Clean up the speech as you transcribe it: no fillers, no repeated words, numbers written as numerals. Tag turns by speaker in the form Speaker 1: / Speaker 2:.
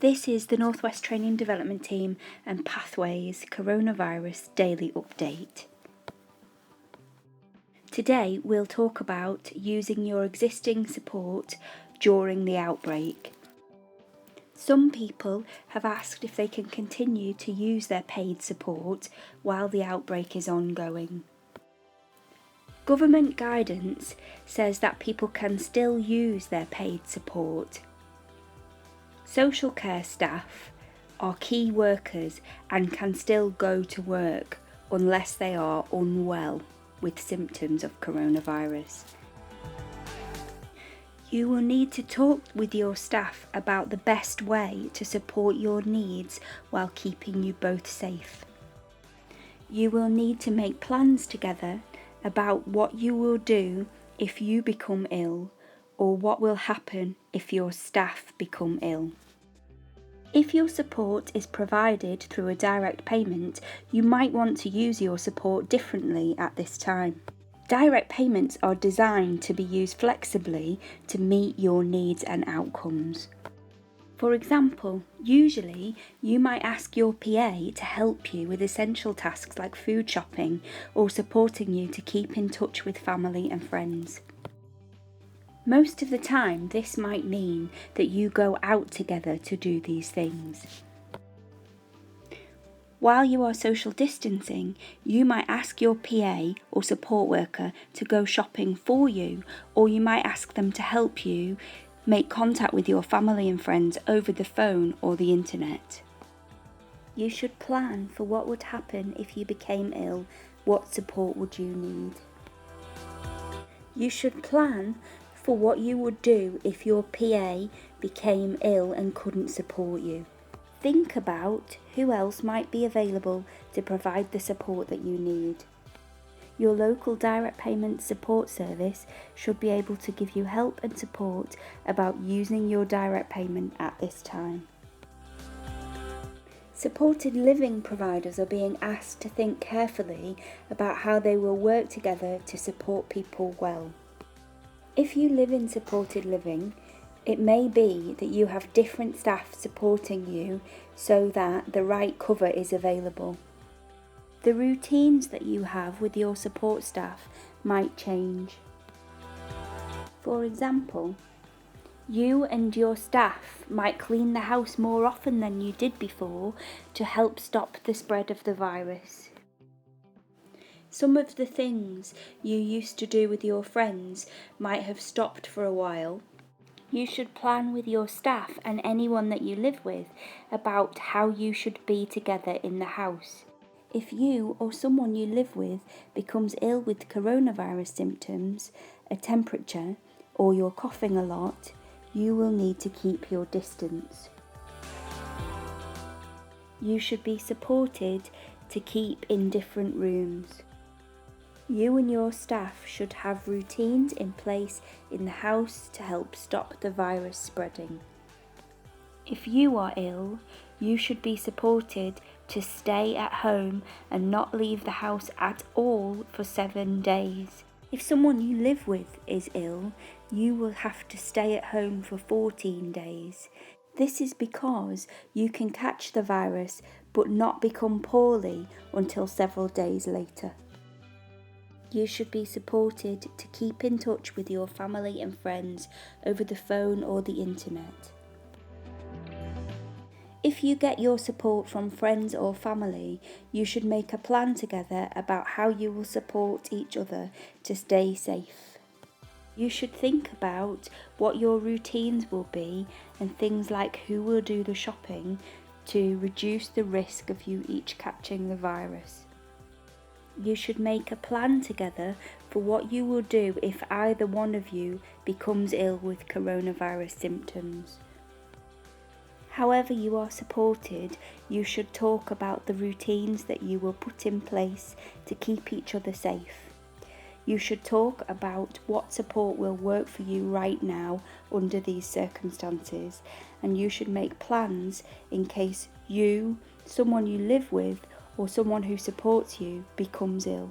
Speaker 1: This is the Northwest Training Development Team and Pathways Coronavirus Daily Update. Today we'll talk about using your existing support during the outbreak. Some people have asked if they can continue to use their paid support while the outbreak is ongoing. Government guidance says that people can still use their paid support. Social care staff are key workers and can still go to work unless they are unwell with symptoms of coronavirus. You will need to talk with your staff about the best way to support your needs while keeping you both safe. You will need to make plans together about what you will do if you become ill or what will happen if your staff become ill. If your support is provided through a direct payment, you might want to use your support differently at this time. Direct payments are designed to be used flexibly to meet your needs and outcomes. For example, usually you might ask your PA to help you with essential tasks like food shopping or supporting you to keep in touch with family and friends. Most of the time, this might mean that you go out together to do these things. While you are social distancing, you might ask your PA or support worker to go shopping for you, or you might ask them to help you make contact with your family and friends over the phone or the internet. You should plan for what would happen if you became ill. What support would you need? You should plan for what you would do if your PA became ill and couldn't support you. Think about who else might be available to provide the support that you need. Your local direct payment support service should be able to give you help and support about using your direct payment at this time. Supported living providers are being asked to think carefully about how they will work together to support people well. If you live in supported living, it may be that you have different staff supporting you so that the right cover is available. The routines that you have with your support staff might change. For example, you and your staff might clean the house more often than you did before to help stop the spread of the virus. Some of the things you used to do with your friends might have stopped for a while. You should plan with your staff and anyone that you live with about how you should be together in the house. If you or someone you live with becomes ill with coronavirus symptoms, a temperature, or you're coughing a lot, you will need to keep your distance. You should be supported to keep in different rooms. You and your staff should have routines in place in the house to help stop the virus spreading. If you are ill, you should be supported to stay at home and not leave the house at all for 7 days. If someone you live with is ill, you will have to stay at home for 14 days. This is because you can catch the virus but not become poorly until several days later. You should be supported to keep in touch with your family and friends over the phone or the internet. If you get your support from friends or family, you should make a plan together about how you will support each other to stay safe. You should think about what your routines will be and things like who will do the shopping to reduce the risk of you each catching the virus. You should make a plan together for what you will do if either one of you becomes ill with coronavirus symptoms. However you are supported, you should talk about the routines that you will put in place to keep each other safe. You should talk about what support will work for you right now under these circumstances, and you should make plans in case you, someone you live with, or someone who supports you becomes ill.